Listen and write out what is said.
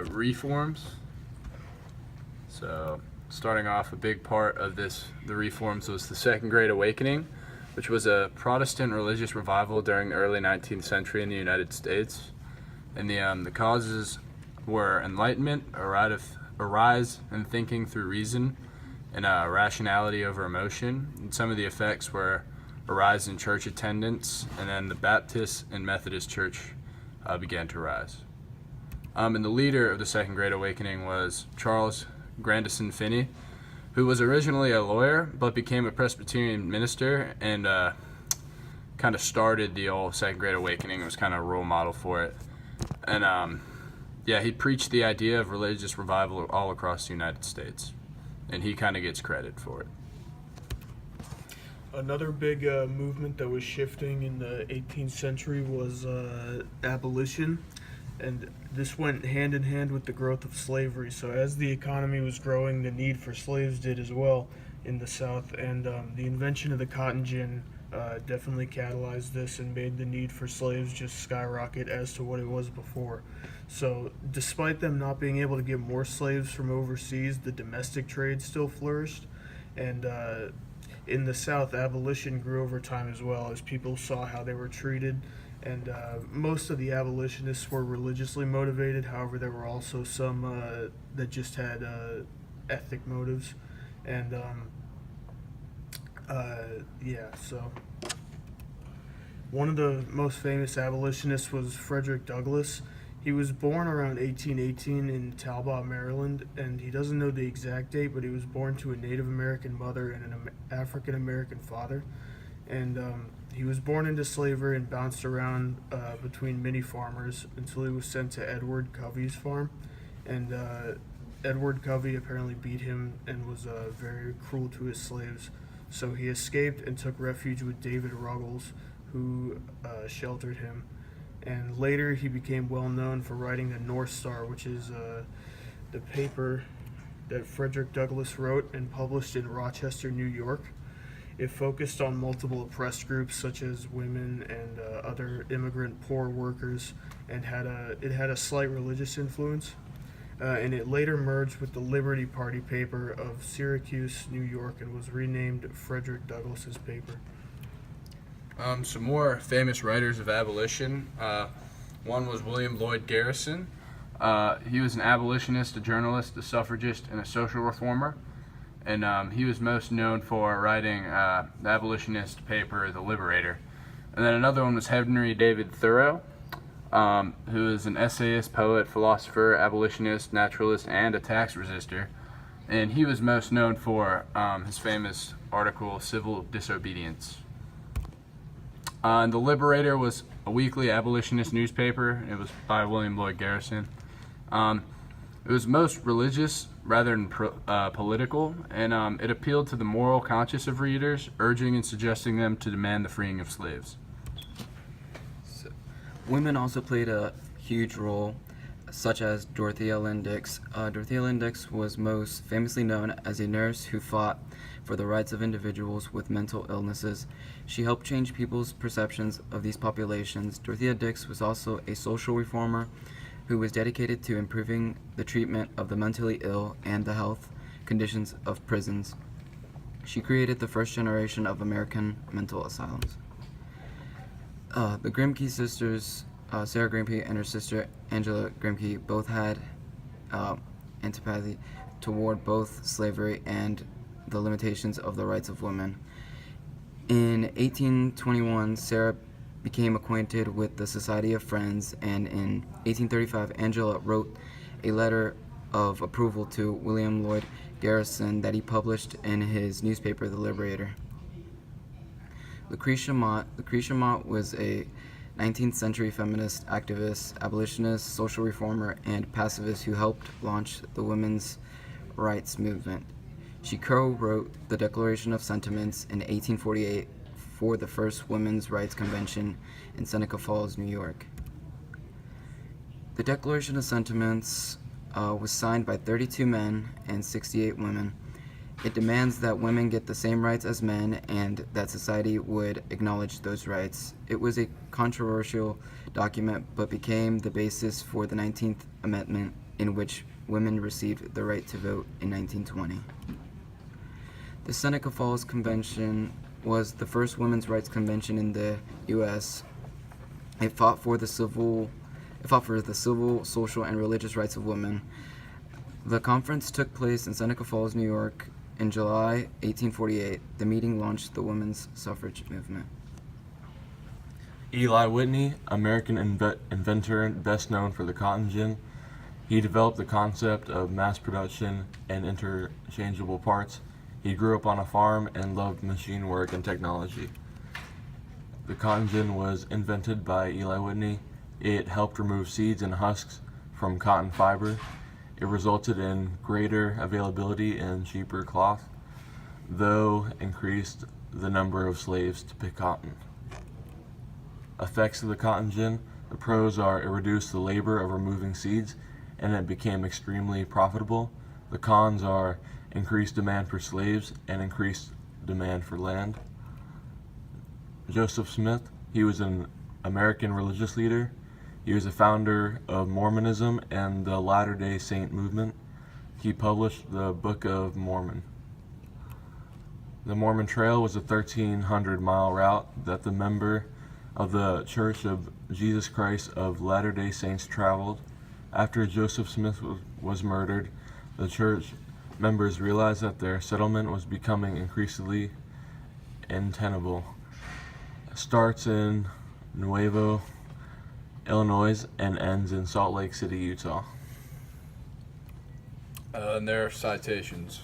Reforms. So, starting off, a big part of the reforms was the Second Great Awakening, which was a Protestant religious revival during the early 19th century in the United States. And the causes were enlightenment, a rise in thinking through reason, and rationality over emotion. And some of the effects were a rise in church attendance, and then the Baptist and Methodist Church began to rise. And the leader of the Second Great Awakening was Charles Grandison Finney, who was originally a lawyer but became a Presbyterian minister and kind of started the old Second Great Awakening. It was kind of a role model for it. And he preached the idea of religious revival all across the United States, and he kind of gets credit for it. Another big movement that was shifting in the 18th century was abolition, and this went hand in hand with the growth of slavery. So as the economy was growing, the need for slaves did as well in the South, and the invention of the cotton gin definitely catalyzed this and made the need for slaves just skyrocket as to what it was before. So despite them not being able to get more slaves from overseas, the domestic trade still flourished, and in the South, abolition grew over time as well as people saw how they were treated. And most of the abolitionists were religiously motivated. However, there were also some that just had ethnic motives. And so one of the most famous abolitionists was Frederick Douglass. He was born around 1818 in Talbot, Maryland, and he doesn't know the exact date, but he was born to a Native American mother and an African American father. And he was born into slavery and bounced around between many farmers until he was sent to Edward Covey's farm. And Edward Covey apparently beat him and was very cruel to his slaves. So he escaped and took refuge with David Ruggles, who sheltered him. And later he became well known for writing the North Star, which is the paper that Frederick Douglass wrote and published in Rochester, New York. It focused on multiple oppressed groups such as women and other immigrant poor workers, and it had a slight religious influence. And it later merged with the Liberty Party paper of Syracuse, New York, and was renamed Frederick Douglass's paper. Some more famous writers of abolition. One was William Lloyd Garrison. He was an abolitionist, a journalist, a suffragist, and a social reformer. And he was most known for writing the abolitionist paper, The Liberator. And then another one was Henry David Thoreau, who is an essayist, poet, philosopher, abolitionist, naturalist, and a tax resistor. And he was most known for his famous article, Civil Disobedience. And The Liberator was a weekly abolitionist newspaper. It was by William Lloyd Garrison. It was most religious rather than political, and it appealed to the moral conscience of readers, urging and suggesting them to demand the freeing of slaves. So, women also played a huge role, such as Dorothea Lynn Dix. Dorothea Lynn Dix was most famously known as a nurse who fought for the rights of individuals with mental illnesses. She helped change people's perceptions of these populations. Dorothea Dix was also a social reformer who was dedicated to improving the treatment of the mentally ill and the health conditions of prisons. She created the first generation of American mental asylums. The Grimke sisters, Sarah Grimke and her sister Angela Grimke, both had antipathy toward both slavery and the limitations of the rights of women. In 1821, Sarah became acquainted with the Society of Friends, and in 1835, Angela wrote a letter of approval to William Lloyd Garrison that he published in his newspaper, The Liberator. Lucretia Mott was a 19th century feminist activist, abolitionist, social reformer, and pacifist who helped launch the women's rights movement. She co-wrote the Declaration of Sentiments in 1848 for the first Women's Rights Convention in Seneca Falls, New York. The Declaration of Sentiments was signed by 32 men and 68 women. It demands that women get the same rights as men and that society would acknowledge those rights. It was a controversial document but became the basis for the 19th Amendment, in which women received the right to vote in 1920. The Seneca Falls Convention was the first women's rights convention in the U.S. It fought for the civil, social, and religious rights of women. The conference took place in Seneca Falls, New York, in July 1848. The meeting launched the women's suffrage movement. Eli Whitney, American inventor best known for the cotton gin. He developed the concept of mass production and interchangeable parts. He grew up on a farm and loved machine work and technology. The cotton gin was invented by Eli Whitney. It helped remove seeds and husks from cotton fiber. It resulted in greater availability and cheaper cloth, though increased the number of slaves to pick cotton. Effects of the cotton gin: the pros are it reduced the labor of removing seeds and it became extremely profitable. The cons are increased demand for slaves and increased demand for land. Joseph Smith, he was an American religious leader. He was a founder of Mormonism and the Latter-day Saint movement. He published the Book of Mormon. The Mormon Trail was a 1,300-mile route that the member of the Church of Jesus Christ of Latter-day Saints traveled. After Joseph Smith was murdered, the church members realized that their settlement was becoming increasingly untenable. It starts in Nuevo, Illinois, and ends in Salt Lake City, Utah. And their citations.